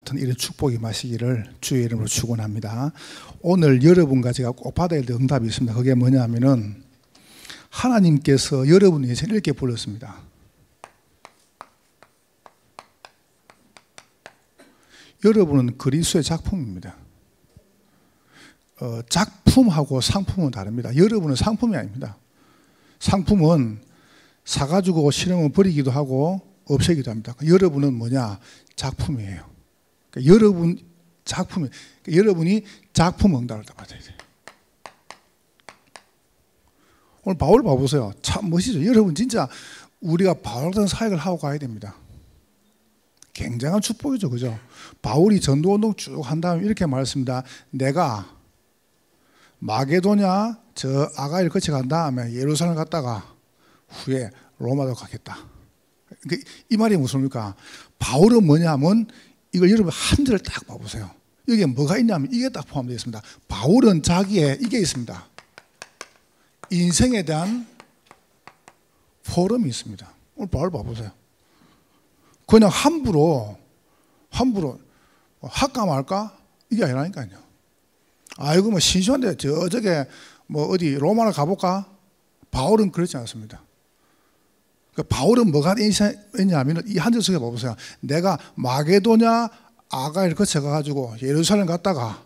같은 이런 축복이 마시기를 주의 이름으로 축원합니다. 오늘 여러분과 제가 꼭 받아야 될 응답이 있습니다. 그게 뭐냐면은 하나님께서 여러분 인생을 이렇게 불렀습니다. 여러분은 그리스도의 작품입니다. 작품하고 상품은 다릅니다. 여러분은 상품이 아닙니다. 상품은 사가지고 싫으면 버리기도 하고 없애기도 합니다. 여러분은 뭐냐? 작품이에요. 그러니까 여러분 작품이, 그러니까 여러분이 작품 응답을 받아야 돼요. 오늘 바울 봐보세요. 참 멋지죠. 여러분 진짜 우리가 바울 같은 사역을 하고 가야 됩니다. 굉장한 축복이죠. 그죠? 바울이 전도운동 쭉 한 다음에 이렇게 말했습니다. 내가 마게도냐 저 아가이를 거쳐간 다음에 예루살렘 갔다가 후에 로마도 가겠다. 이 말이 무슨 말입니까? 바울은 뭐냐면 이걸 여러분 한 절을 딱 봐보세요. 여기에 뭐가 있냐면 이게 딱 포함되어 있습니다. 바울은 자기의 이게 있습니다. 인생에 대한 포럼이 있습니다. 오늘 바울 봐보세요. 그냥 함부로 할까 말까 이게 아니라니까요. 아이고 뭐 신시한데 저게 뭐 어디 로마를 가볼까? 바울은 그렇지 않습니다. 그러니까 바울은 뭐가 있냐면 이 한 절 속에 봐보세요. 내가 마게도냐 아가이를 거쳐가지고 예루살렘 갔다가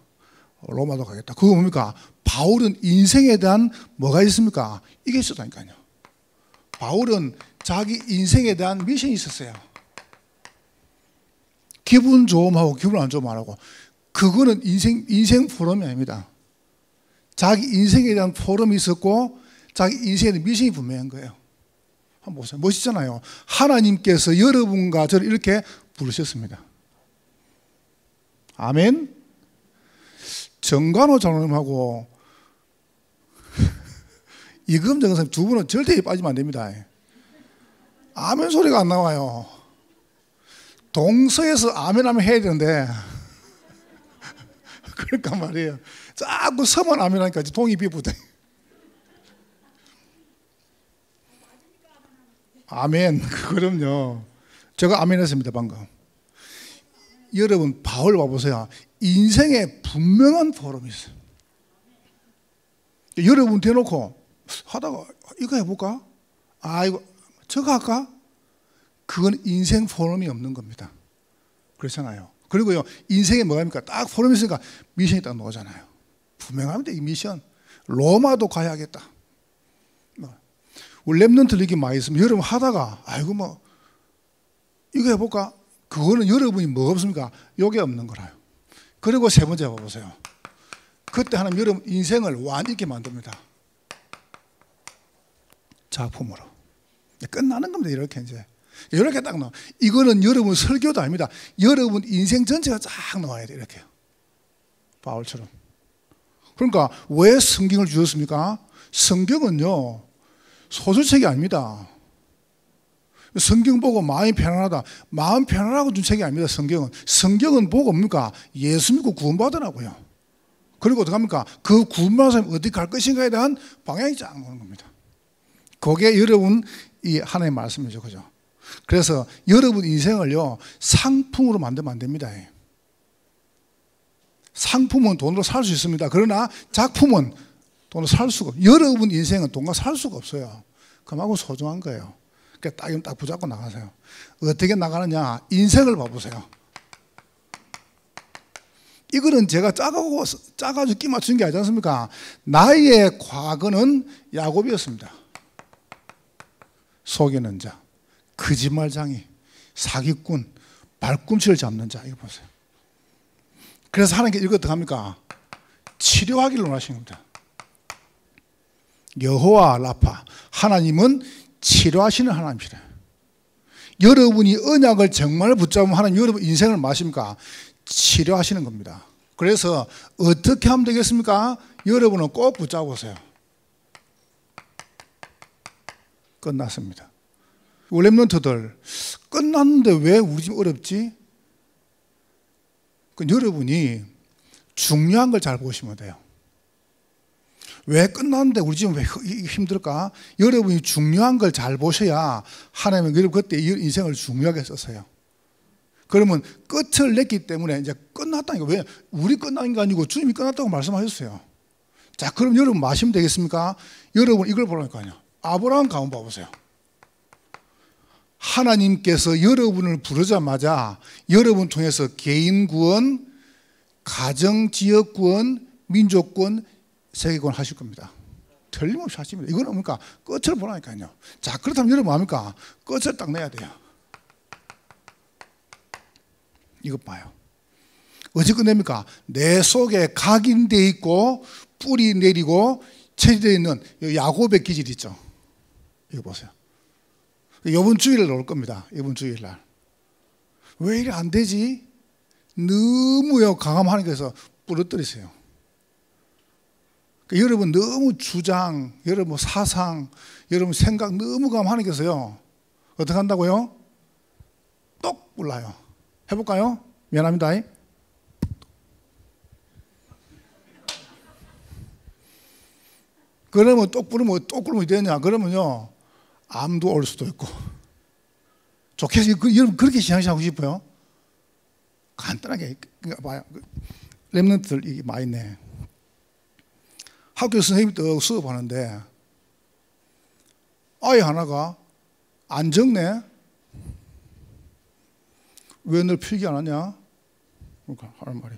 로마도 가겠다. 그거 뭡니까? 바울은 인생에 대한 뭐가 있습니까? 이게 있었다니까요. 바울은 자기 인생에 대한 미션이 있었어요. 기분 좋음하고 기분 안 좋음 안 하고 그거는 인생 포럼이 아닙니다. 자기 인생에 대한 포럼이 있었고 자기 인생에 대한 미션이 분명한 거예요. 한번 보세요. 멋있잖아요. 하나님께서 여러분과 저를 이렇게 부르셨습니다. 아멘. 정관호 장로님하고 이금정 선생님 두 분은 절대 빠지면 안 됩니다. 아멘 소리가 안 나와요. 동서에서 아멘 하면 해야 되는데 그러니까 말이에요. 자꾸 서만 아멘 하니까 동이 비부대. 아멘. 그럼요. 제가 아멘 했습니다 방금. 여러분 바울 봐보세요. 인생에 분명한 포럼이 있어요. 여러분 대놓고 하다가 이거 해볼까? 아 이거 저거 할까? 그건 인생 포럼이 없는 겁니다. 그렇잖아요. 그리고요 인생에 뭐합니까? 딱 포럼이 있으니까 미션이 딱 나오잖아요. 분명합니다. 이 미션. 로마도 가야겠다. 우리 랩런트 이렇게 많이 있으면 여러분 하다가 아이고 뭐 이거 해볼까? 그거는 여러분이 뭐가 없습니까? 요게 없는 거라요. 그리고 세 번째 봐보세요. 그때 하나님 여러분 인생을 완전히 있게 만듭니다. 작품으로. 끝나는 겁니다. 이렇게 이제. 이렇게 딱 나와. 이거는 여러분 설교도 아닙니다. 여러분 인생 전체가 쫙 나와야 돼요. 이렇게. 바울처럼. 그러니까 왜 성경을 주셨습니까? 성경은요. 소설책이 아닙니다. 성경 보고 마음이 편안하다. 마음 편안하고 준 책이 아닙니다. 성경은 보고 뭡니까? 예수 믿고 구원받으라고요. 그리고 어떻게 합니까? 그 구원받은 사람이 어디 갈 것인가에 대한 방향이 쫙 나오는 겁니다. 그게 여러분 이 하나님의 말씀이죠. 그죠? 그래서 여러분 인생을요 상품으로 만들면 안 됩니다. 상품은 돈으로 살 수 있습니다. 그러나 작품은 돈으로 살 수가 없어요. 여러분 인생은 돈과 살 수가 없어요. 그만큼 소중한 거예요. 그러니까 딱 붙잡고 나가세요. 어떻게 나가느냐? 인생을 봐보세요. 이거는 제가 짜가지고 끼 맞춘 게 아니지 않습니까? 나의 과거는 야곱이었습니다. 속이는 자, 거짓말장이, 사기꾼, 발꿈치를 잡는 자. 이거 보세요. 그래서 하나님께서 이거 어떻게 합니까? 치료하기를 원하시는 겁니다. 여호와 라파, 하나님은 치료하시는 하나님이시래요. 여러분이 언약을 정말 붙잡으면 하나님 여러분 인생을 마십니까? 치료하시는 겁니다. 그래서 어떻게 하면 되겠습니까? 여러분은 꼭 붙잡으세요. 끝났습니다. 랩런트들 끝났는데 왜 우리 집 어렵지? 여러분이 중요한 걸 잘 보시면 돼요. 왜 끝났는데 우리 집은 왜 힘들까? 여러분이 중요한 걸 잘 보셔야 하나님은 그때 인생을 중요하게 썼어요. 그러면 끝을 냈기 때문에 이제 끝났다니까. 왜? 우리 끝난 게 아니고 주님이 끝났다고 말씀하셨어요. 자, 그럼 여러분 뭐 하시면 되겠습니까? 여러분 이걸 보라니까요. 아브라함 가문 봐보세요. 하나님께서 여러분을 부르자마자 여러분 통해서 개인 구원, 가정, 지역 구원, 민족 구원, 세계 구원 하실 겁니다. 틀림없이 하십니다. 이거는 뭡니까? 끝을 보라니까요. 자, 그렇다면 여러분 뭡니까? 끝을 딱 내야 돼요. 이것 봐요. 어찌 끝냅니까? 내 속에 각인되어 있고 뿌리 내리고 체질되어 있는 야곱의 기질 있죠. 이거 보세요. 이번 주일날 올 겁니다. 이번 주일날. 왜 이래 안 되지? 너무요 강함 하나님께서 부러뜨리세요. 그러니까 여러분 너무 주장, 여러분 사상, 여러분 생각 너무 강함 하나님께서요 어떻게 한다고요? 똑 불러요. 해볼까요? 미안합니다. 그러면 똑 부르면 어떻게 되냐? 그러면요 암도 올 수도 있고. 좋게 해서 여러분 그렇게 신앙하고 싶어요? 간단하게 봐요. 렘넌트들 이게 많이 있네. 학교 선생님이 또 수업하는데 아이 하나가 안 적네. 왜 널 필기 안 하냐? 그러니까 하는 말이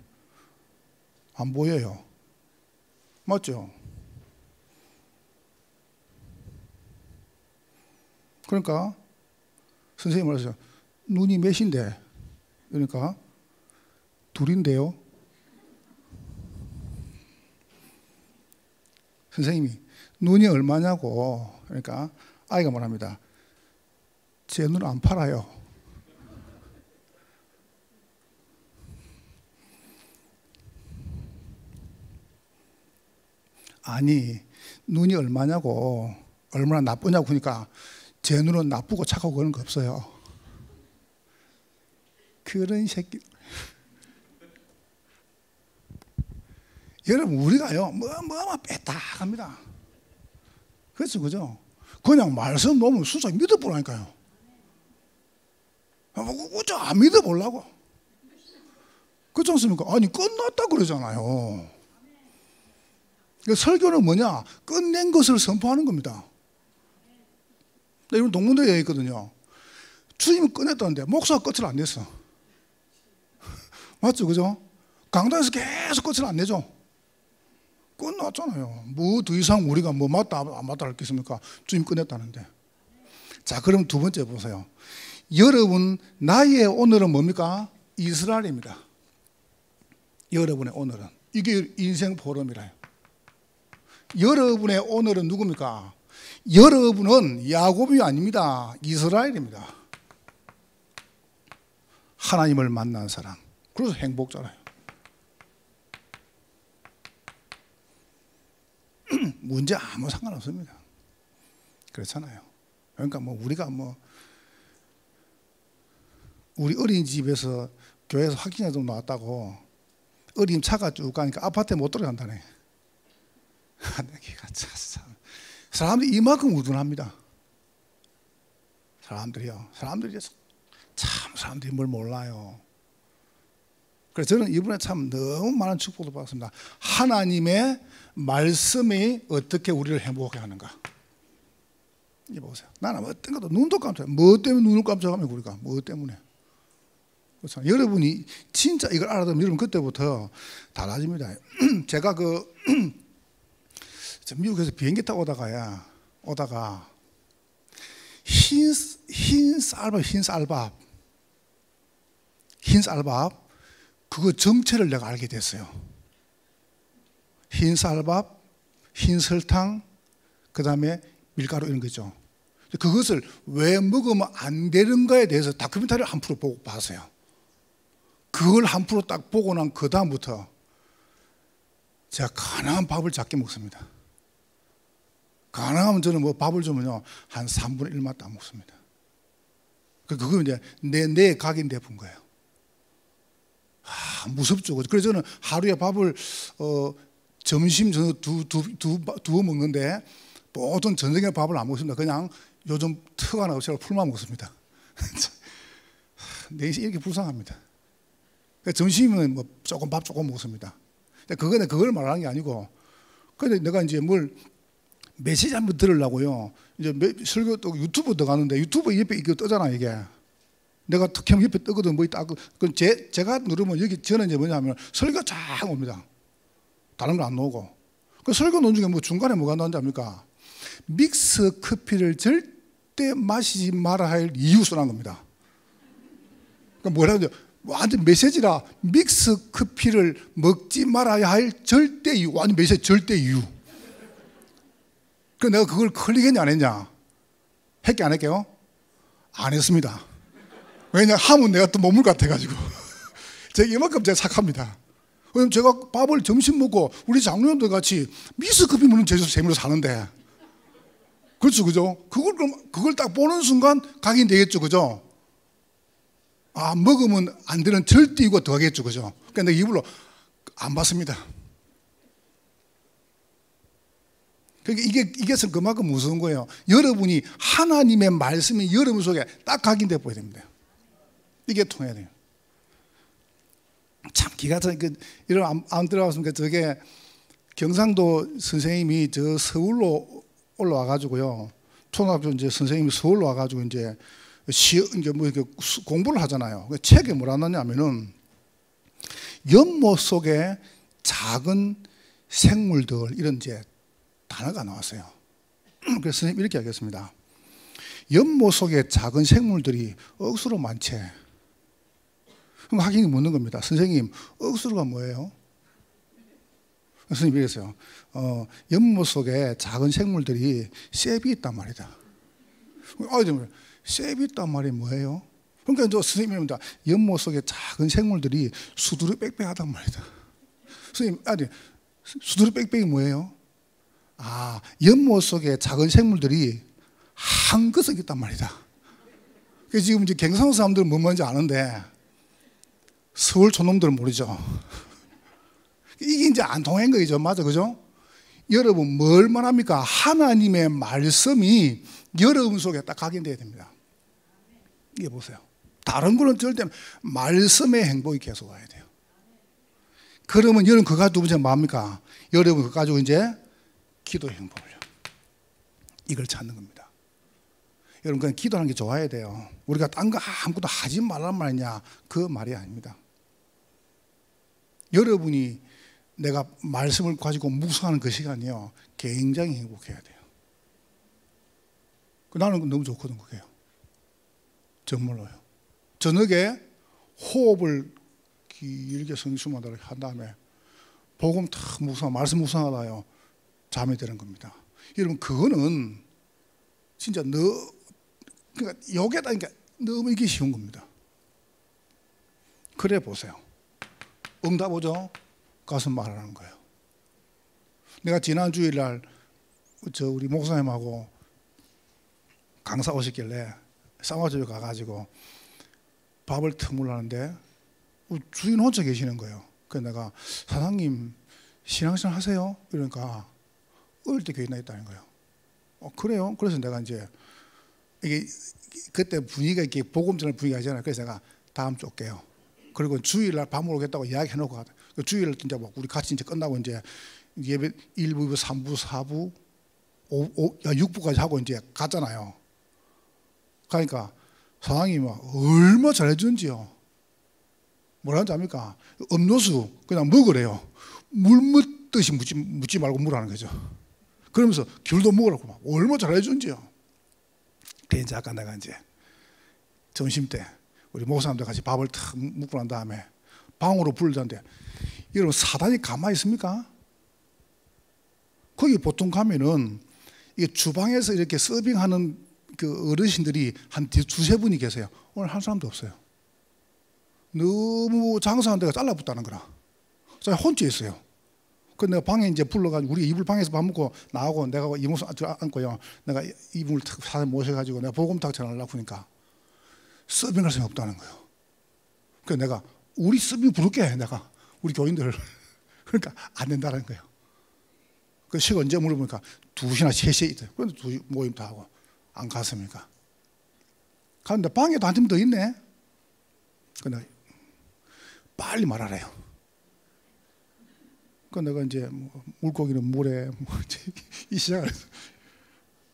안 보여요. 맞죠? 그러니까 선생님이 말했어요. 눈이 몇인데? 그러니까 둘인데요. 선생님이 눈이 얼마냐고. 그러니까 아이가 말합니다. 제 눈 안 팔아요. 아니 눈이 얼마냐고 얼마나 나쁘냐고 그러니까 제 눈은 나쁘고 착하고 그런 거 없어요. 그런 새끼. 여러분 우리가요 뭐만 뺐다 합니다. 그렇죠, 그죠? 그냥 말씀 놓으면 순수 믿어보라니까요. 어쩌 안 믿어보려고. 그렇지 않습니까? 아니 끝났다 그러잖아요. 그러니까 설교는 뭐냐? 끝낸 것을 선포하는 겁니다. 이런 동문대에 얘기했거든요. 주님은 끝냈다는데 목사가 끝을 안 냈어. 맞죠, 그죠? 강단에서 계속 끝을 안 내죠. 끝났잖아요. 뭐 더 이상 우리가 뭐 맞다 안 맞다 할 게 있습니까? 주님 끝냈다는데. 자, 그럼 두 번째 보세요. 여러분 나의 오늘은 뭡니까? 이스라엘입니다. 여러분의 오늘은 이게 인생 포럼이라요. 여러분의 오늘은 누굽니까? 여러분은 야곱이 아닙니다. 이스라엘입니다. 하나님을 만난 사람. 그래서 행복자라요. 문제 아무 상관없습니다. 그렇잖아요. 그러니까 뭐 우리가 뭐 우리 어린이집에서 교회에서 확진자 좀 나왔다고 어린 차가 쭉 가니까 아파트에 못 들어간다네. 내가 참 사람들이 이만큼 우둔합니다. 사람들이요. 사람들이 뭘 몰라요. 그래서 저는 이번에 참 너무 많은 축복을 받았습니다. 하나님의 말씀이 어떻게 우리를 행복하게 하는가. 이 보세요. 나는 어떤 것도 눈도 깜짝이야. 뭐 때문에 눈을 깜짝하면 우리가 뭐 때문에. 그렇죠. 여러분이 진짜 이걸 알아두면 여러분 그때부터 달라집니다. 제가 미국에서 비행기 타고 오다가 흰 쌀밥 그거 정체를 내가 알게 됐어요. 흰 쌀밥, 흰 설탕, 그 다음에 밀가루 이런 거죠. 그것을 왜 먹으면 안 되는가에 대해서 다큐멘터리를 한 프로 보고 봤어요. 그걸 한 프로 딱 보고 난 그 다음부터 제가 가능한 밥을 작게 먹습니다. 가능하면 저는 뭐 밥을 주면요 한 3분의 1만 딱 먹습니다. 그거 이제 내 각인돼 본 거예요. 무섭죠. 그래서 저는 하루에 밥을 점심 저녁 두어 먹는데 보통 저녁에 밥을 안 먹습니다. 그냥 요즘 특 하나 없이 풀만 먹습니다. 내 인생이 이렇게 불쌍합니다. 점심은 뭐 조금 밥 조금 먹습니다. 그거는 그걸 말하는 게 아니고, 근데 내가 이제 뭘 메시지 한번 들으려고요. 이제 설교 또 유튜브 들어가는데 유튜브 옆에 이거 뜨잖아 이게. 내가 특히 옆에 뜨거든 뭐 딱. 그 제가 누르면 여기 저는 이제 뭐냐면 설교 쫙 옵니다. 다른 거 안 나오고. 그 설교 논 중에 뭐 중간에 뭐가 나온지 압니까? 믹스 커피를 절대 마시지 말아야 할 이유 써놓은 겁니다. 그러니까 뭐라고 하죠? 완전 메시지라 믹스 커피를 먹지 말아야 할 절대 이유. 완전 메시지 절대 이유. 그래서 내가 그걸 클릭했냐 안 했냐? 했게 안 했게요? 안 했습니다. 왜냐 하면 내가 또 머물 같아가지고. 제가 이만큼 제가 착합니다. 왜냐면 제가 밥을 점심 먹고 우리 장로님들 같이 믹스 커피 먹는 제주도 재미로 사는데. 그렇죠, 그죠? 그걸 딱 보는 순간 각인 되겠죠, 그죠? 아, 먹으면 안 되는 절대 이유가 더하겠죠, 그죠? 그러니까 내가 이불로 안 봤습니다. 그러니까 이게 그만큼 무서운 거예요. 여러분이 하나님의 말씀이 여러분 속에 딱 각인돼 보여야 됩니다. 이게 통해야 돼요. 참 기가 차게 이런 안 들어갔습니까? 저게 경상도 선생님이 저 서울로 올라와 가지고요. 초등학교 이제 선생님이 서울로 와 가지고 이제 뭐 이렇게 공부를 하잖아요. 책에 뭐라 나냐면은 연못 속에 작은 생물들 이런 이제 단어가 나왔어요. 그래서 선생님 이렇게 하겠습니다. 연못 속에 작은 생물들이 억수로 많지. 그럼 학생이 묻는 겁니다. 선생님, 억수로가 뭐예요? 선생님이 이랬어요. 연못 속에 작은 생물들이 셉이 있단 말이다. 아이들 셉이 있단 말이 뭐예요? 그러니까 저 선생님입니다. 연못 속에 작은 생물들이 수두룩 빽빽하단 말이다. 선생님, 아니 수두룩 빽빽이 뭐예요? 아, 연못 속에 작은 생물들이 한그석 있단 말이다. 그래서 지금 이제 경상도 사람들은 뭔 말인지 아는데 서울 촌놈들은 모르죠. 이게 이제 안 통한 거죠. 맞아, 그죠? 여러분, 뭘 말합니까? 하나님의 말씀이 여러분 속에 딱 각인되어야 됩니다. 이게 보세요. 다른 거는 절대 말씀의 행복이 계속 와야 돼요. 그러면 여러분 그거 가지고 이제 뭐합니까? 여러분 그거 가지고 이제 기도의 행복을요. 이걸 찾는 겁니다. 여러분 그냥 기도하는 게 좋아야 돼요. 우리가 딴 거 아무것도 하지 말란 말이냐? 그 말이 아닙니다. 여러분이 내가 말씀을 가지고 묵상하는 그 시간이요. 굉장히 행복해야 돼요. 나는 너무 좋거든, 그게요. 정말로요. 저녁에 호흡을 길게 성심하다가 한 다음에 복음 탁 묵상, 말씀 묵상하다요. 잠이 드는 겁니다. 여러분, 그거는 진짜 그러니까 여기에다 너무 이게 쉬운 겁니다. 그래 보세요. 응답 오죠? 가서 말하는 거예요. 내가 지난 주일날 우리 목사님하고 강사 오셨길래 쌍화집에 가가지고 밥을 터물라는데 주인 혼자 계시는 거예요. 그래서 내가 사장님 신앙생활 하세요? 이러니까 어릴 때 교회 나있다는 거예요. 그래요? 그래서 내가 이제 이게 그때 분위기가 이렇게 복음 전할 분위기가 있잖아요. 그래서 내가 다음 주 올게요. 그리고 주일날 밥 먹으러 오겠다고 이야기해놓고 주일날 이제 뭐 우리 같이 이제 끝나고 이제 예배 1부, 3부, 4부, 6부까지 하고 이제 갔잖아요. 그러니까 사장님이 얼마 잘해주는지요. 뭐라는지 압니까? 음료수 그냥 먹으래요. 물 묻듯이 묻지 말고 물하는 거죠. 그러면서 귤도 먹으라고 막 얼마 잘해주는지요. 그래 이제 아까 내가 이제 점심 때 우리 목사님들 같이 밥을 탁 먹고 난 다음에 방으로 불렀는데 여러분 사단이 가만히 있습니까? 거기 보통 가면은 이게 주방에서 이렇게 서빙하는 그 어르신들이 한 두세 분이 계세요. 오늘 한 사람도 없어요. 너무 장사하는 데가 잘라붙다는 거라. 제가 혼자 있어요. 그 내가 방에 이제 불러가지고 우리 이불 방에서 밥 먹고 나오고 내가 이모수 안고요. 내가 이불 탁 사서 모셔가지고 내가 복음 탁 전하려고 하니까 서빙할 사람이 없다는 거예요. 그래서 내가 우리 서빙 부를게 내가 우리 교인들을 그러니까 안 된다는 거예요. 그 시간 언제 물어보니까 2시나 3시에 있어요. 그런데 모임 다 하고 안 갔습니까? 갔는데 방에도 한 팀 더 있네. 근데 빨리 말하래요. 그 내가 이제 뭐 물고기는 물에 이 시작을 했어.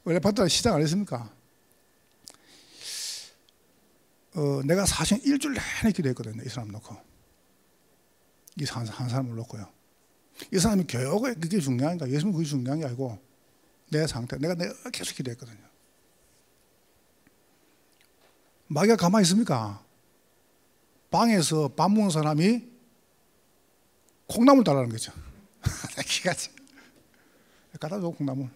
원래 봤다 시작 안 했습니까? 내가 사실 일주일 내내 기도했거든요. 이 사람 놓고, 이 한 사람을 놓고요. 이 사람이 교육에 그게 중요한가? 예수님 그게 중요한 게 아니고 내 상태, 내가 계속 기도했거든요. 마귀가 가만히 있습니까? 방에서 밥 먹는 사람이 콩나물 달라는 거죠. 기가 차. 갖다 줘, 콩나물.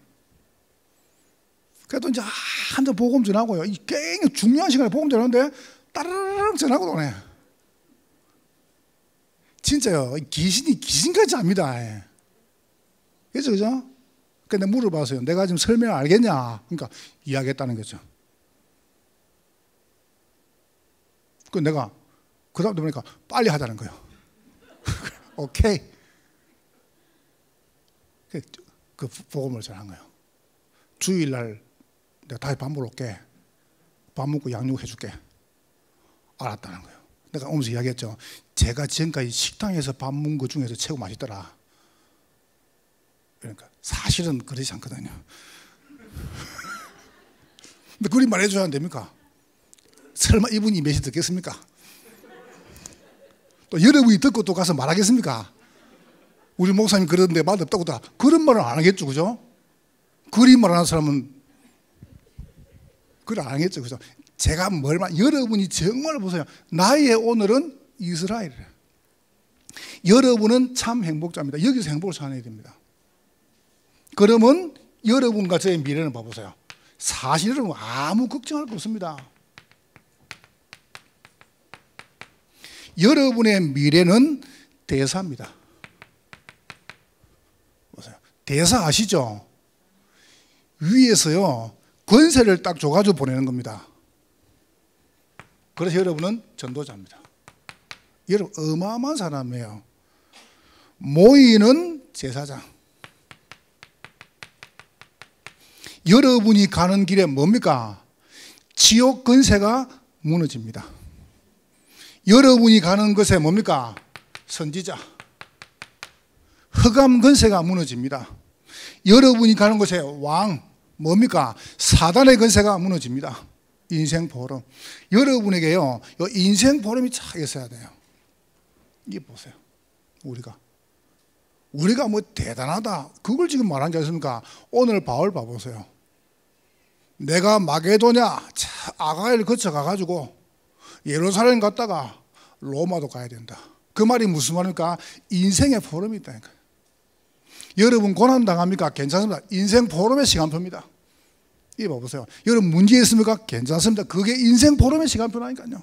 그래도 이제 한잔 복음 전하고요. 이 굉장히 중요한 시간에 복음 전하는데 따르릉 전하고 오네. 진짜요. 귀신이 귀신같이 압니다. 그죠, 그죠? 근데 물어봐서요. 내가 지금 설명 알겠냐? 그러니까 이해하겠다는 거죠. 그 내가 그 다음에 보니까 빨리 하자는 거예요. 오케이. 그 복음을 전한 거예요. 주일날 내가 다시 밥 먹으러 올게. 밥 먹고 양육 해줄게. 알았다는 거예요. 내가 오면서 이야기했죠. 제가 지금까지 식당에서 밥 먹은 것 중에서 최고 맛있더라. 그러니까 사실은 그러지 않거든요. 근데 그리 말해줘야 안 됩니까? 설마 이분이 메시지 듣겠습니까? 또 여러분이 듣고 또 가서 말하겠습니까? 우리 목사님 그러는데 맛없다고 다 그런 말은 안 하겠죠, 그죠? 그리 말하는 사람은 그걸 안 하겠죠, 그죠? 제가 여러분이 정말 보세요. 나의 오늘은 이스라엘이에요. 여러분은 참 행복자입니다. 여기서 행복을 찾아야 됩니다. 그러면 여러분과 저의 미래는 봐보세요. 사실 여러분 아무 걱정할 거 없습니다. 여러분의 미래는 대사입니다. 보세요. 대사 아시죠? 위에서요 권세를 딱 줘가지고 보내는 겁니다. 그래서 여러분은 전도자입니다. 여러분 어마어마한 사람이에요. 모이는 제사장. 여러분이 가는 길에 뭡니까? 지옥 권세가 무너집니다. 여러분이 가는 것에 뭡니까? 선지자. 흑암 권세가 무너집니다. 여러분이 가는 곳에 왕, 뭡니까? 사단의 권세가 무너집니다. 인생 보름. 여러분에게요, 인생 보름이 쫙 있어야 돼요. 이게 보세요. 우리가 뭐 대단하다. 그걸 지금 말한 게 아닙니까? 오늘 바울 봐보세요. 내가 마게도냐, 아가야를 거쳐가가지고 예루살렘 갔다가 로마도 가야 된다. 그 말이 무슨 말입니까? 인생의 보름이 있다니까. 여러분 고난 당합니까? 괜찮습니다. 인생 보름의 시간표입니다. 이거 봐보세요. 여러분 문제 있습니까? 괜찮습니다. 그게 인생 보름의 시간표라니까요.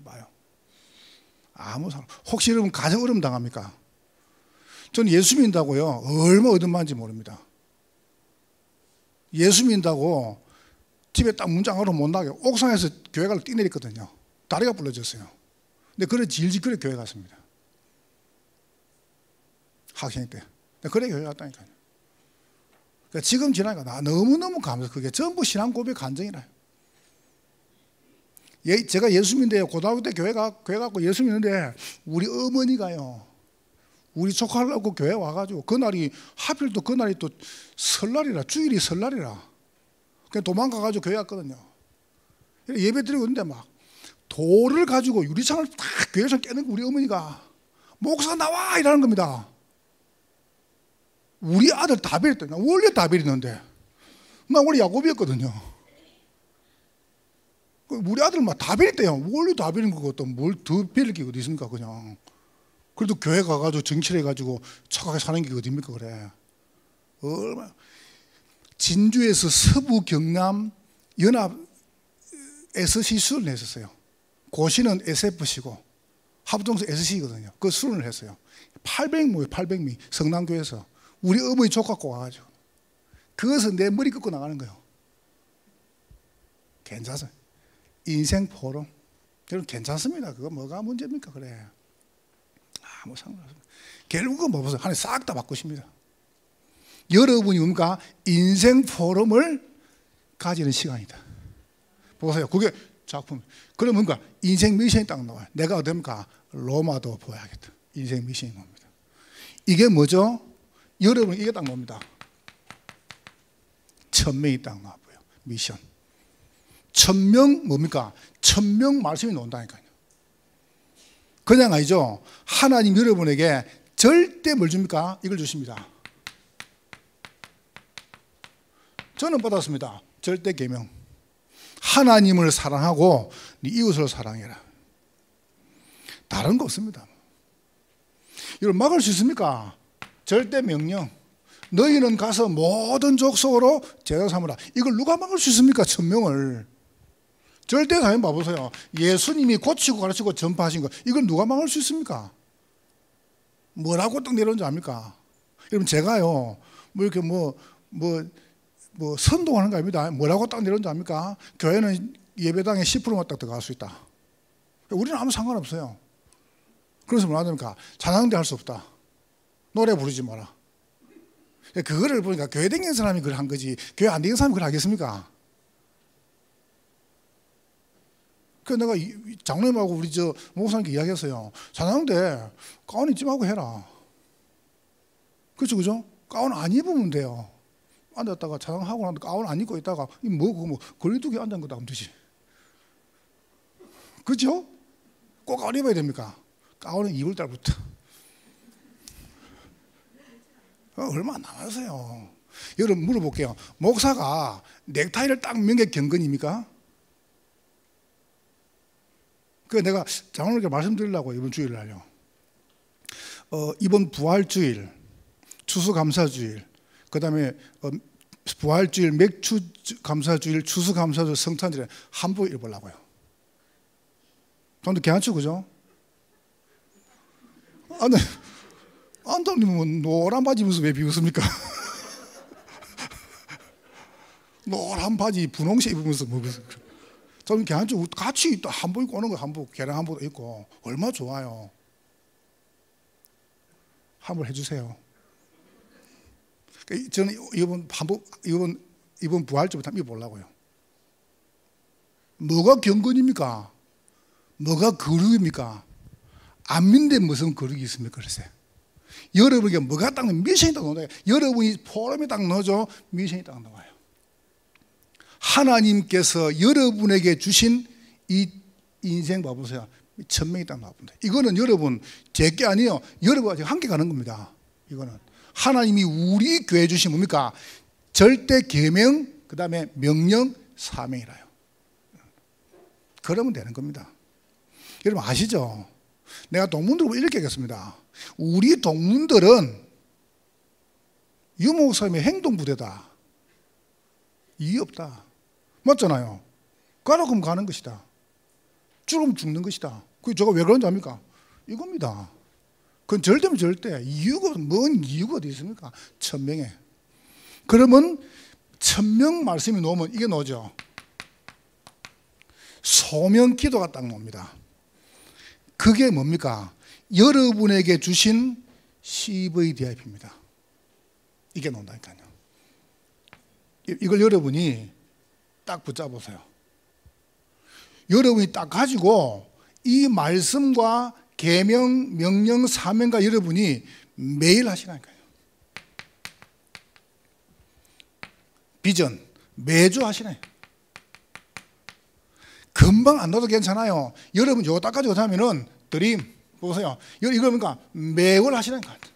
봐요. 아무 상관. 혹시 여러분 가정 어려움 당합니까? 저는 예수 믿는다고요. 얼마 얻은만지 모릅니다. 예수 믿는다고 집에 딱 문장으로 못 나게 옥상에서 교회 가서 뛰내렸거든요. 다리가 부러졌어요. 근데 그래 질질 그래 교회 갔습니다. 학생 때. 그래 교회 갔다니까요. 그러니까 지금 지나니까 나 너무너무 감사해요. 그게 전부 신앙 고백 간증이라. 제가 예수 믿는데 고등학교 때 교회 가고 예수 믿는데 우리 어머니가요. 우리 조카하려고 교회 와가지고 그날이 하필 또 그날이 또 설날이라 주일이 설날이라 그냥 도망가가지고 교회 갔거든요. 예배 드리고 있는데 막 돌을 가지고 유리창을 딱 교회에서 깨는 우리 어머니가 목사 나와 이라는 겁니다. 우리 아들 다벨 나 원래 다벨이었는데 나 원래 야곱이었거든요. 우리 아들 막 다벨 때요. 원래 다벨인 거고 또 뭘 더 벨을 끼고 어디 있습니까 그냥. 그래도 교회 가가지고 정치해가지고 착하게 사는 게 어딥니까 그래. 얼마나 진주에서 서부 경남 연합 SC 수련을 했었어요. 고시는 SFC고 합동서 SC거든요. 그 수련을 했어요. 800명 800명 성남교회에서 우리 어머니 조카고 와가지고 그것은 내 머리 꺾고 나가는 거예요. 괜찮아요. 인생 포럼 여러분 괜찮습니다. 그거 뭐가 문제입니까 그래. 아무 상관없습니다. 결국은 뭐 보세요. 하나님 싹 다 바꾸십니다. 여러분이 뭡니까? 인생 포럼을 가지는 시간이다. 보세요. 그게 작품. 그러면 뭔가 인생 미션이 딱 나와요. 내가 어딥니까? 로마도 보야겠다. 인생 미션이 뭡니다. 이게 뭐죠? 여러분 이게 딱 뭡니다. 천명이 딱 나와 보여. 미션. 천명 뭡니까? 천명 말씀이 나온다니까요. 그냥 아니죠. 하나님 여러분에게 절대 뭘 줍니까? 이걸 주십니다. 저는 받았습니다. 절대 계명. 하나님을 사랑하고 네 이웃을 사랑해라. 다른 거 없습니다. 이걸 막을 수 있습니까? 절대 명령. 너희는 가서 모든 족속으로 제자 삼으라. 이걸 누가 막을 수 있습니까? 천명을. 절대 사연 봐보세요. 예수님이 고치고 가르치고 전파하신 거, 이걸 누가 막을 수 있습니까? 뭐라고 딱 내려오는지 압니까? 여러분 제가요 뭐 이렇게 뭐 선동하는 거 아닙니다. 뭐라고 딱 내려오는지 압니까? 교회는 예배당에 10%만 딱 들어갈 수 있다. 우리는 아무 상관없어요. 그래서 뭐라 합니까? 찬양대 할 수 없다. 노래 부르지 마라. 그거를 보니까 교회 다니는 사람이 그걸 한 거지 교회 안 다니는 사람이 그걸 하겠습니까? 그래서 내가 장로님하고 우리 목사님께 이야기했어요. 찬양대 가운 입지 말고 해라. 그렇죠, 그죠? 가운 안 입으면 돼요. 앉았다가 찬양하고 나서 가운 안 입고 있다가 뭐 거리두기 앉은 거다 하면 되지. 그죠? 꼭 가운 입어야 됩니까? 가운은 2월 달부터. 얼마 안 남았어요. 여러분 물어볼게요. 목사가 넥타이를 딱 면 게 경건입니까? 그 내가 장로님께 말씀드리려고 이번 주일날요. 이번 부활주일, 추수감사주일, 그 다음에 부활주일, 맥주감사주일, 추수감사주일, 성탄절에 한복 입으려고요. 근데 괜찮죠, 그죠? 안다님은 노란 바지 입으면서 왜 비웃습니까? 노란 바지 분홍색 입으면서 뭐 저는 괜찮죠. 같이 또 한복 입고 오는 거 한복, 계량 한복 입고 얼마나 좋아요. 한번 해주세요. 저는 이번 부활주부터 한번 입어보려고요. 뭐가 경건입니까? 뭐가 거룩입니까? 안 믿는데 무슨 거룩이 있습니까? 글쎄. 여러분에게 뭐가 딱 미션이 딱 나와요. 여러분이 포럼에 딱 넣어줘 미션이 딱 나와요. 하나님께서 여러분에게 주신 이 인생 봐보세요. 천명이 딱 나옵니다. 이거는 여러분 제게 아니에요. 여러분과 함께 가는 겁니다. 이거는 하나님이 우리 교회 주신 뭡니까? 절대 계명, 그 다음에 명령, 사명이라요. 그러면 되는 겁니다. 여러분 아시죠? 내가 동문들 이렇게 하겠습니다. 우리 동문들은 유 목사님의 행동부대다. 이유 없다. 맞잖아요. 가라 그럼 가는 것이다. 죽으면 죽는 것이다. 그게 제가 왜 그런지 압니까? 이겁니다. 그건 절대면 절대. 이유가, 뭔 이유가 어디 있습니까? 천명에. 그러면 천명 말씀이 나오면 이게 나오죠. 소명 기도가 딱 나옵니다. 그게 뭡니까? 여러분에게 주신 CVDIP입니다. 이게 나온다니까요. 이걸 여러분이 딱 붙잡으세요. 여러분이 딱 가지고 이 말씀과 계명, 명령, 사명과 여러분이 매일 하시라니까요. 비전 매주 하시네. 금방 안 넣어도 괜찮아요. 여러분 이거 딱 가지고 하면은 드림 보세요. 이거 그러니까 매월 하시는 것 같아요.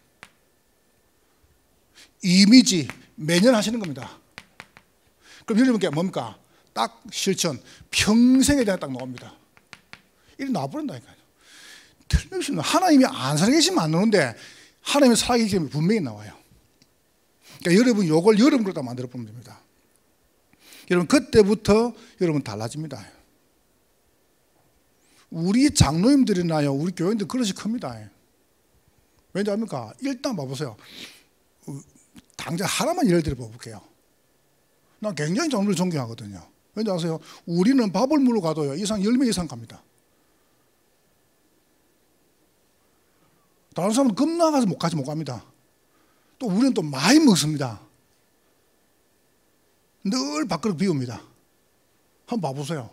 이미지 매년 하시는 겁니다. 그럼 여러분께 뭡니까? 딱 실천 평생에 대한 딱 나옵니다. 이렇게 나와버린다니까요. 틀림없이 하나님이 안 살아계시면 안 나오는데 하나님이 살아계시면 분명히 나와요. 그러니까 여러분 이걸 여러분 걸로 다 만들어 보면 됩니다. 여러분 그때부터 여러분 달라집니다. 우리 장로님들이나요, 우리 교인들 그릇이 큽니다. 왠지 압니까? 일단 봐보세요. 당장 하나만 예를 들어 볼게요. 난 굉장히 장로를 존경하거든요. 왠지 아세요? 우리는 밥을 물어 가도요, 이상 10명 이상 갑니다. 다른 사람은 겁나가서 못 갑니다. 또 우리는 또 많이 먹습니다. 늘 밥그릇 비웁니다. 한번 봐보세요.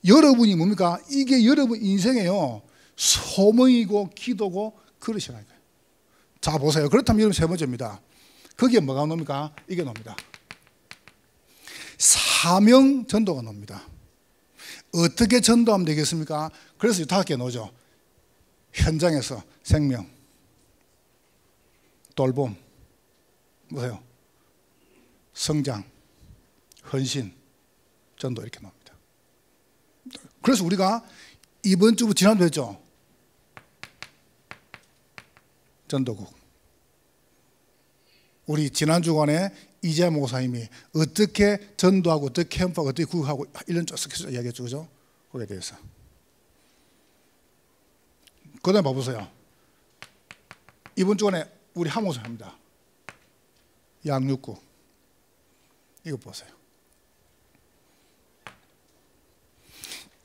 여러분이 뭡니까? 이게 여러분 인생에요. 소명이고 기도고 그릇이라니까요. 자, 보세요. 그렇다면 여러분 세 번째입니다. 거기에 뭐가 놉니까? 이게 놉니다. 사명 전도가 놉니다. 어떻게 전도하면 되겠습니까? 그래서 5개 놓죠. 현장에서 생명, 돌봄, 보세요. 성장, 헌신, 전도 이렇게 나옵니다. 그래서 우리가 이번 주부터 지난주 했죠. 전도국. 우리 지난 주간에 이재 목사님이 어떻게 전도하고 어떻게 캠프하고 어떻게 구역하고 1년 쭉 이야기했죠. 그죠? 거기에 대해서. 그 다음에 봐보세요. 이번 주간에 우리 한 목사 합니다. 양육국. 이거 보세요.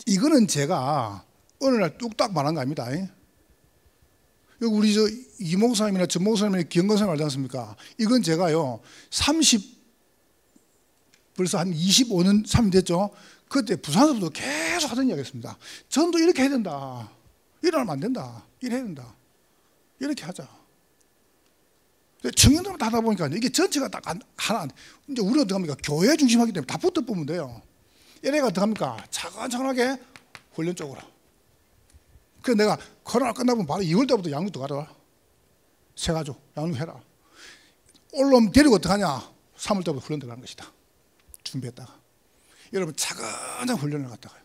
이거는 제가 어느 날 뚝딱 말한 거 아닙니다. 여기 우리 이 목사님이나 전 목사님이나 기영건사님 알지 않습니까? 이건 제가요, 벌써 한 25년, 3년 됐죠? 그때 부산에서도 계속 하던 이야기였습니다. 전도 이렇게 해야 된다. 이러면 안 된다. 이래야 된다. 이렇게 하자. 청년들만 하다 보니까 이게 전체가 딱 하나, 이제 우리가 어떻게 합니까? 교회 중심하기 때문에 다 붙어 보면 돼요. 얘네가 어떻게 합니까? 차근차근하게 훈련 쪽으로. 그래서 내가 코로나 끝나면 바로 2월 때부터 양육도 가라. 세 가족 양육해라. 올라오면 데리고 어떡하냐? 3월 때부터 훈련 들어가는 것이다. 준비했다가. 여러분 차근차근 훈련을 갔다가요.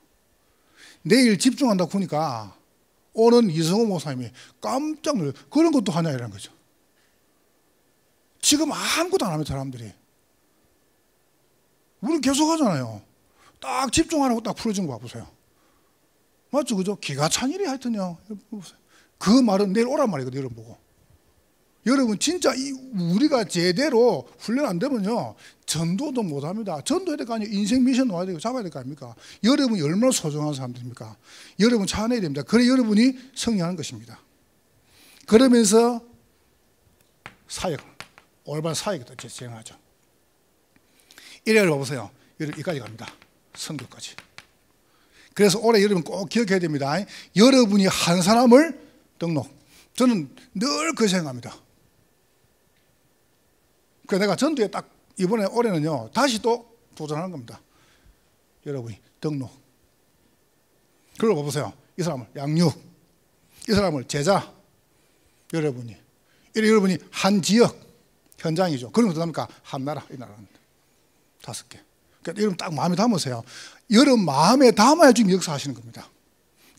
내일 집중한다고 보니까 오는 이성호 목사님이 깜짝 놀라요. 그런 것도 하냐 이라는 거죠. 지금 아무것도 안 합니다. 사람들이. 우리는 계속 하잖아요. 딱 집중하라고 딱 풀어준 거 봐보세요. 맞죠? 그죠? 기가 찬 일이 하여튼요. 그 말은 내일 오란 말이거든요. 여러분 보고. 여러분 진짜 우리가 제대로 훈련 안 되면요. 전도도 못 합니다. 전도해야 될 거 아니에요. 인생 미션 놓아야 되고 잡아야 될 거 아닙니까? 여러분이 얼마나 소중한 사람들입니까? 여러분 차원해야 됩니다. 그래 여러분이 승리하는 것입니다. 그러면서 사역, 올바른 사역도 진행하죠. 이래를 봐보세요. 여기까지 갑니다. 선교까지. 그래서 올해 여러분 꼭 기억해야 됩니다. 여러분이 한 사람을 등록. 저는 늘 그 생각합니다. 그래서 내가 전도에 딱 이번에 올해는요 다시 또 도전하는 겁니다. 여러분이 등록. 그리고 봐보세요. 이 사람을 양육, 이 사람을 제자. 여러분이 여러분이 한 지역 현장이죠. 그러면 어떡합니까? 한 나라, 이 나라는 5개. 그러니까 여러분 딱 마음에 담으세요. 여러분 마음에 담아야 지금 역사하시는 겁니다.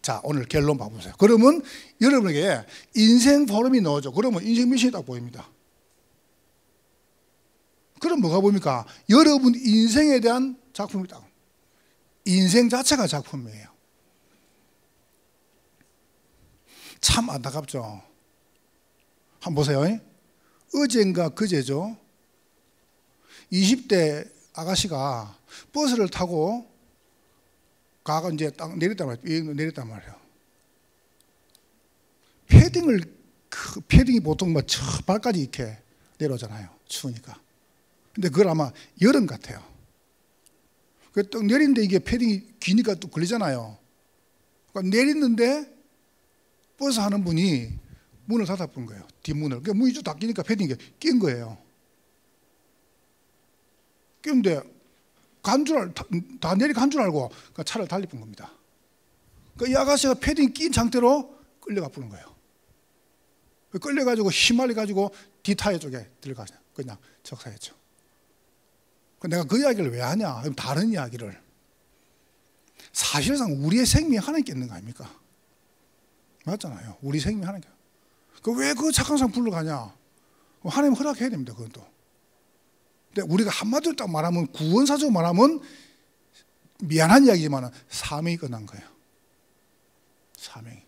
자, 오늘 결론 봐보세요. 그러면 여러분에게 인생 포럼이 나오죠. 그러면 인생 미션이 딱 보입니다. 그럼 뭐가 보입니까? 여러분 인생에 대한 작품이 딱. 인생 자체가 작품이에요. 참 안타깝죠. 한번 보세요. 어젠가 그제죠. 20대 아가씨가 버스를 타고 가가 이제 딱 내렸단 말이에요. 패딩이 보통 뭐 발까지 이렇게 내려오잖아요. 추우니까. 근데 그걸 아마 여름 같아요. 그 딱 내리는데 이게 패딩이 기니까 또 걸리잖아요. 그러니까 내리는데 버스 하는 분이 문을 닫아본 거예요. 뒷문을. 그러니까 문이 쭉 닫히니까 패딩이 낀 거예요. 꼈는데 다 내리고 간 줄 알고 차를 달리본 겁니다. 이 아가씨가 패딩 낀 상태로 끌려가 보는 거예요. 끌려가지고 휘말려가지고 뒷타이어 쪽에 들어가서 그냥 적사했죠. 내가 그 이야기를 왜 하냐? 다른 이야기를. 사실상 우리의 생명이 하나님께 있는 거 아닙니까? 맞잖아요. 우리 생명이 하나님께. 왜 그 착한 사람 불러가냐? 하나님 허락해야 됩니다. 그건 또. 근데 우리가 한마디로 딱 말하면 구원사적으로 말하면 미안한 이야기지만 사명이 끝난 거예요. 사명이.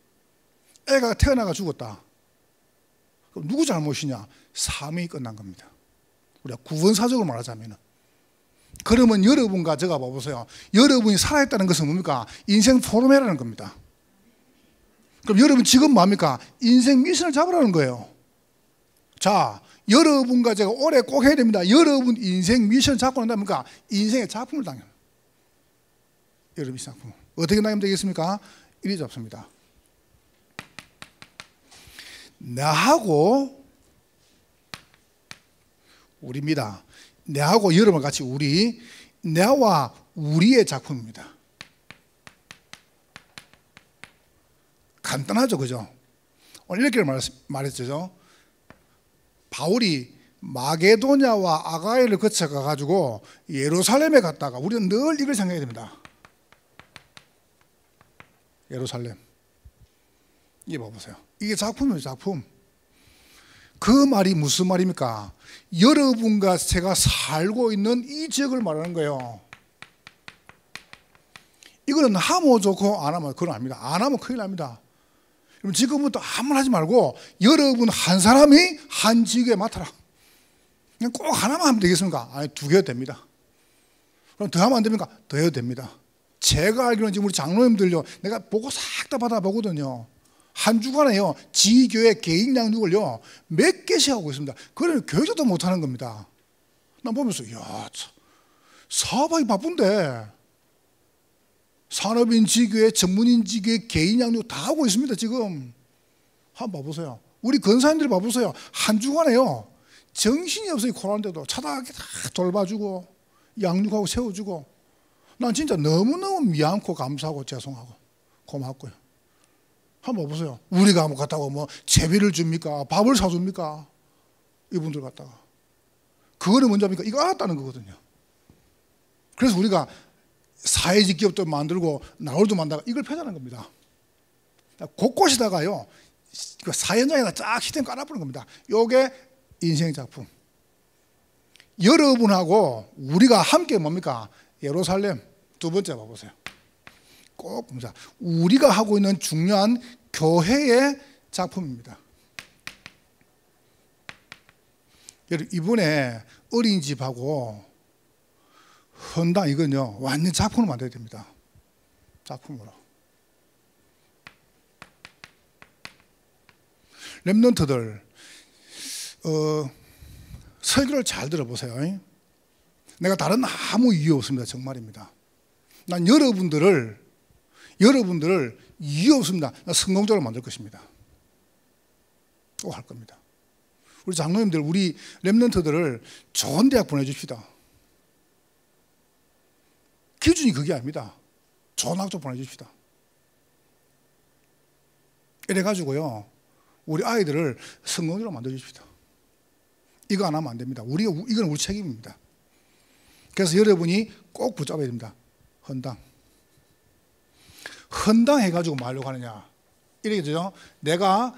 애가 태어나가 죽었다. 그럼 누구 잘못이냐? 사명이 끝난 겁니다. 우리가 구원사적으로 말하자면. 그러면 여러분과 제가 봐보세요. 여러분이 살아있다는 것은 뭡니까? 인생 포럼이라는 겁니다. 그럼 여러분 지금 뭡니까? 인생 미션을 잡으라는 거예요. 자, 여러분과 제가 올해 꼭 해야 됩니다. 여러분 인생 미션 잡고 난다니까 인생의 작품을 당해요. 여러분 작품 어떻게 나가면 되겠습니까? 이리 잡습니다. 나하고 우리입니다. 나하고 여러분 같이 우리, 나와 우리의 작품입니다. 간단하죠, 그죠? 오늘 이렇게 말했죠. 바울이 마게도냐와 아가야를 거쳐가 가지고 예루살렘에 갔다가 우리는 늘 이걸 생각해야 됩니다. 예루살렘. 이게 봐보세요. 이게 작품이에요, 작품. 그 말이 무슨 말입니까? 여러분과 제가 살고 있는 이 지역을 말하는 거예요. 이거는 하면 좋고 안 하면 그건 아닙니다. 안 하면 큰일 납니다. 그럼 지금부터 아무 말 하지 말고 여러분 한 사람이 한 지역에 맡아라. 그냥 꼭 하나만 하면 되겠습니까? 아니, 2개도 됩니다. 그럼 더 하면 안 됩니까? 더 해도 됩니다. 제가 알기로는 지금 우리 장로님들요, 내가 보고 싹 다 받아보거든요. 한 주간에요, 지교회 개인 양육을요, 몇 개씩 하고 있습니다. 그러면 교회도 못하는 겁니다. 난 보면서, 이야, 사업하기 바쁜데, 산업인 지교회, 전문인 지교회, 개인 양육 다 하고 있습니다, 지금. 한번 봐보세요. 우리 권사님들 봐보세요. 한 주간에요, 정신이 없어요, 코로나인데도. 차다하게 다 돌봐주고, 양육하고 세워주고. 난 진짜 너무너무 미안하고 감사하고 죄송하고 고맙고요. 한번 보세요. 우리가 뭐 갔다고 뭐 제비를 줍니까? 밥을 사줍니까? 이분들 갔다가. 그거는 뭔지입니까? 이거 알았다는 거거든요. 그래서 우리가 사회적 기업도 만들고 나홀도 만들고 이걸 펴자는 겁니다. 곳곳에다가요, 사연장에다 쫙 시스템 깔아보는 겁니다. 이게 인생 작품. 여러분하고 우리가 함께 뭡니까? 예루살렘. 두 번째 봐보세요. 꼭 봅니다. 우리가 하고 있는 중요한 교회의 작품입니다. 이번에 어린이집하고 헌당 이건요, 완전 작품으로 만들어야 됩니다. 작품으로. 렘넌트들, 설교를 잘 들어보세요. 내가 다른 아무 이유 없습니다. 정말입니다. 난 여러분들을 이유 없습니다. 성공적으로 만들 것입니다. 꼭 할 겁니다. 우리 장로님들, 우리 렘넌트들을 좋은 대학 보내줍시다. 기준이 그게 아닙니다. 좋은 학교 보내줍시다. 이래가지고요, 우리 아이들을 성공적으로 만들어줍시다. 이거 안 하면 안 됩니다. 이건 우리 책임입니다. 그래서 여러분이 꼭 붙잡아야 됩니다. 헌당. 헌당 해가지고 뭐 하려고 하느냐. 이렇게 되죠. 내가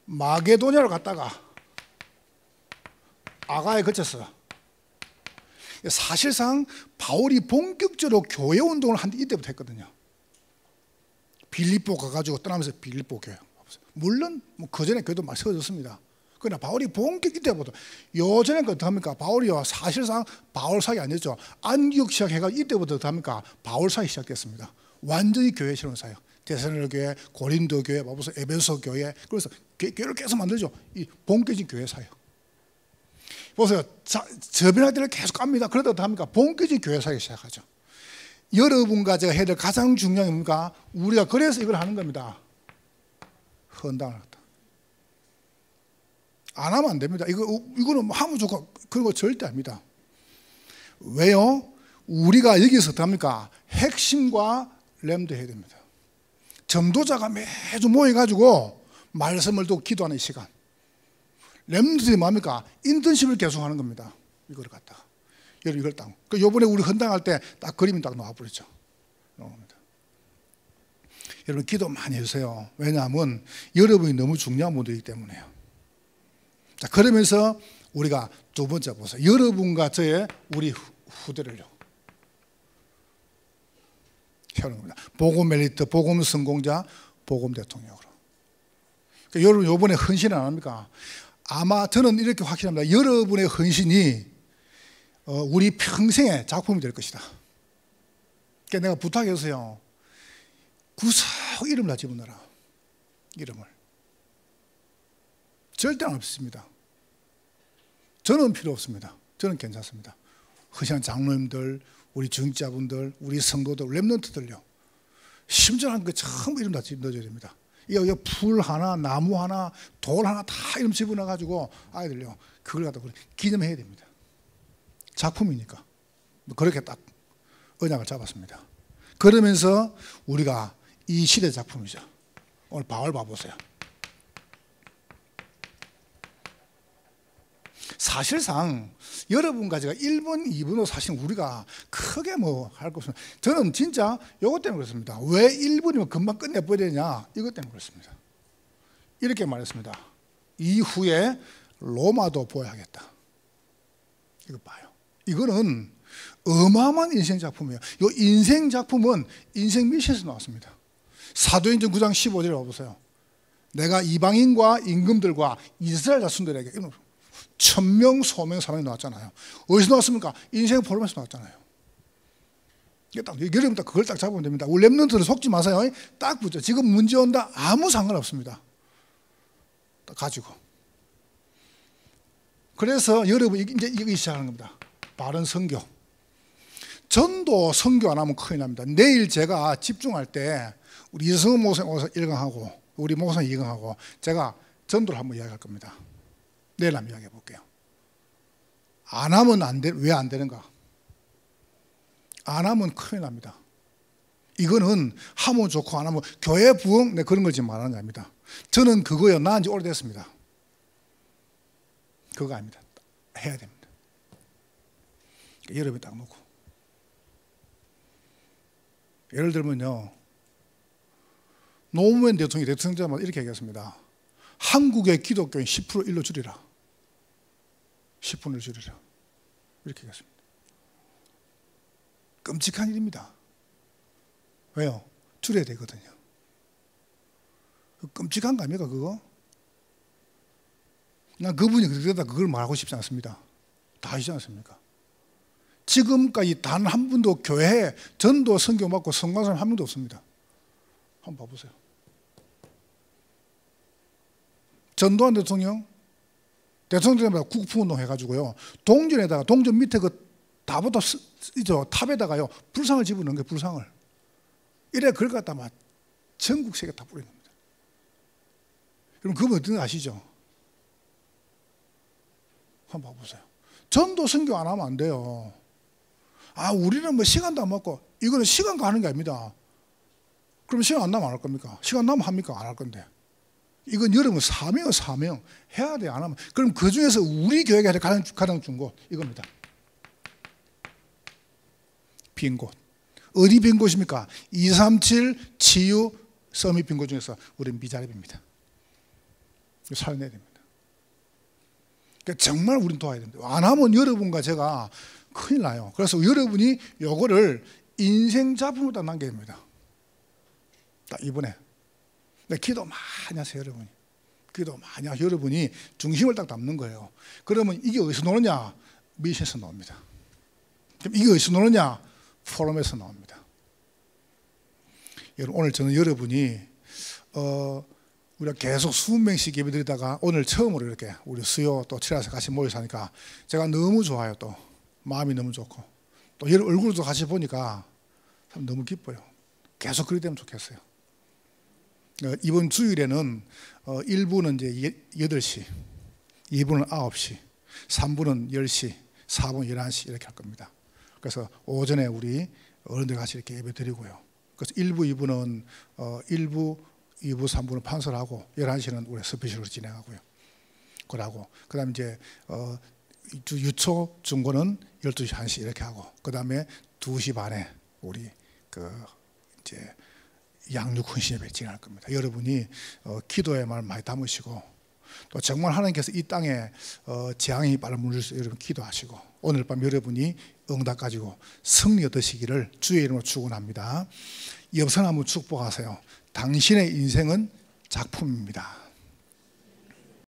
마게도냐를 갔다가 아가에 거쳤어. 사실상 바울이 본격적으로 교회 운동을 한 이때부터 했거든요. 빌립보 가가지고 떠나면서 빌립보 교회. 물론 뭐 그전에 교회도 많이 세워졌습니다. 그러나 바울이 본격 이때부터, 요전에 어떡합니까? 바울이요, 사실상 바울 사역이 아니었죠. 안디옥 시작해가지고 이때부터 어떡합니까? 바울 사역이 시작됐습니다. 완전히 교회 실현 사역. 데살로니가 교회, 고린도 교회, 에베소 교회. 그래서 교회를 계속 만들죠. 이 본격적인 교회 사역. 보세요. 저변할 때를 계속 갑니다. 그러다 어떡합니까? 본격적인 교회 사역이 시작하죠. 여러분과 제가 해야 될 가장 중요한 게 뭡니까? 우리가 그래서 이걸 하는 겁니다. 헌당을 한다. 안 하면 안 됩니다. 이거는 하면 좋고 그런 거 절대 아닙니다. 왜요? 우리가 여기서 어떡합니까? 핵심과 렘도 해야 됩니다. 전도자가 매주 모여가지고 말씀을 듣고 기도하는 시간. 렘들이 뭡니까? 인턴십을 계속하는 겁니다. 이걸 갖다가. 여러분 이걸 딱. 요번에 우리 헌당할 때 딱 그림이 딱 나와버렸죠. 여러분 기도 많이 해주세요. 왜냐하면 여러분이 너무 중요한 분들이기 때문에요. 자, 그러면서 우리가 두 번째 보세요. 여러분과 저의 우리 후대를요, 세우는 겁니다. 복음 엘리트, 복음 성공자, 복음 대통령으로. 그러니까 여러분 이번에 헌신 안 합니까? 아마 저는 이렇게 확신합니다. 여러분의 헌신이 우리 평생의 작품이 될 것이다. 그러니까 내가 부탁해서요, 구석 이름을 다 집어넣어라. 이름을. 절대 안 없습니다. 저는 필요 없습니다. 저는 괜찮습니다. 헌신한 장로님들, 우리 중직자분들, 우리 성도들, 렘넌트들요. 심전한 거 전부 이름 다 넣어줘야 됩니다. 이거 풀 하나, 나무 하나, 돌 하나 다 이름 집어넣어가지고 아이들요 그걸 갖다 기념해야 됩니다. 작품이니까 그렇게 딱 언약을 잡았습니다. 그러면서 우리가 이 시대 작품이죠. 오늘 바울 봐보세요. 사실상 여러분과 제가 1번, 2번으로 사실 우리가 크게 뭐 할 거 없습니다. 저는 진짜 이것 때문에 그렇습니다. 왜 1번이면 금방 끝내버려야 되냐? 이것 때문에 그렇습니다. 이렇게 말했습니다. 이후에 로마도 보여야겠다. 이거 봐요. 이거는 어마어마한 인생 작품이에요. 이 인생 작품은 인생 미션에서 나왔습니다. 사도행전 9장 15절에 와보세요. 내가 이방인과 임금들과 이스라엘 자손들에게 1000명, 소명, 사명이 나왔잖아요. 어디서 나왔습니까? 인생 포럼에서 나왔잖아요. 여러분 딱 그걸 딱 잡으면 됩니다. 우리 랩런트를 속지 마세요. 딱 붙죠. 지금 문제 온다 아무 상관없습니다. 딱 가지고. 그래서 여러분 이제 이거 시작하는 겁니다. 바른 선교. 전도 선교 안 하면 큰일 납니다. 내일 제가 집중할 때 우리 이성훈 목사 1강하고 우리 목사 2강하고 제가 전도를 한번 이야기할 겁니다. 내일 한번 이야기해 볼게요. 안 하면 왜 안 되는가? 안 하면 큰일 납니다. 이거는 하면 좋고 안 하면 교회 부흥 그런 걸 지금 말하는 게 아닙니다. 저는 그거요 나은 지 오래됐습니다. 그거 아닙니다. 해야 됩니다. 여러분이 딱 놓고 예를 들면요 노무현 대통령이 대통령자마자 이렇게 얘기했습니다. 한국의 기독교인 10% 1로 줄이라. 10분을 줄이라. 이렇게 얘기했습니다. 끔찍한 일입니다. 왜요? 줄여야 되거든요. 끔찍한 거 아닙니까 그거? 난 그분이 그러다 그걸 말하고 싶지 않습니다. 다 아시지 않습니까? 지금까지 단 한 분도 교회에 전도 선교 받고 성공한 사람 한 명도 없습니다. 한번 봐보세요. 전두환 대통령마다 국부운동 해가지고요. 동전에다가 동전 밑에 그 다보다 탑에다가요 불상을 집어넣은 게 불상을. 이래 그걸 갖다 막 전국 세계 다 뿌리는 겁니다. 그럼 그분 어떤 거 아시죠? 한번 봐보세요. 전도 선교 안 하면 안 돼요. 우리는 뭐 시간도 안 맞고 이거는 시간 가는 게 아닙니다. 그럼 시간 안 나면 안 할 겁니까? 시간 나면 합니까? 안 할 건데. 이건 여러분 사명 해야 돼. 안 하면. 그럼 그 중에서 우리 교회가 가장 준 곳 이겁니다. 빈 곳. 어디 빈 곳입니까? 237 치유 서밋 빈 곳 중에서 우리는 미자립입니다. 살려내야 됩니다. 그러니까 정말 우리는 도와야 됩니다. 안 하면 여러분과 제가 큰일 나요. 그래서 여러분이 요거를 인생 작품으로 딱 남겨야 됩니다. 딱 이번에. 기도 많이 하세요, 여러분이. 기도 많이 하세요. 여러분이 중심을 딱 담는 거예요. 그러면 이게 어디서 나오느냐? 미션에서 나옵니다. 그럼 이게 어디서 나오느냐? 포럼에서 나옵니다. 여러분, 오늘 저는 여러분이 우리가 계속 20명씩 예배 드리다가 오늘 처음으로 이렇게 우리 수요 또 7화에서 같이 모여서 하니까 제가 너무 좋아요. 또 마음이 너무 좋고 또 여러분 얼굴도 같이 보니까 참 너무 기뻐요. 계속 그리 되면 좋겠어요. 이번 주일에는 1부는 이제 8시, 2부는 9시, 3부는 10시, 4부는 11시 이렇게 할 겁니다. 그래서 오전에 우리 어른들 같이 이렇게 예배 드리고요. 그래서 1부, 2부는 1부, 2부, 3부는 판설하고 11시는 우리 스페셜로 진행하고요. 그러고 그다음에 이제 유초 중고는 12시 1시 이렇게 하고 그다음에 2시 반에 우리 이제 양육 헌신 예배 진행할 겁니다. 여러분이 기도의 말 많이 담으시고 또 정말 하나님께서 이 땅에 재앙이 빨리 물릴 수 여러분 기도하시고 오늘 밤 여러분이 응답 가지고 승리 얻으시기를 주의 이름으로 축원합니다. 옆선 한번 축복하세요. 당신의 인생은 작품입니다.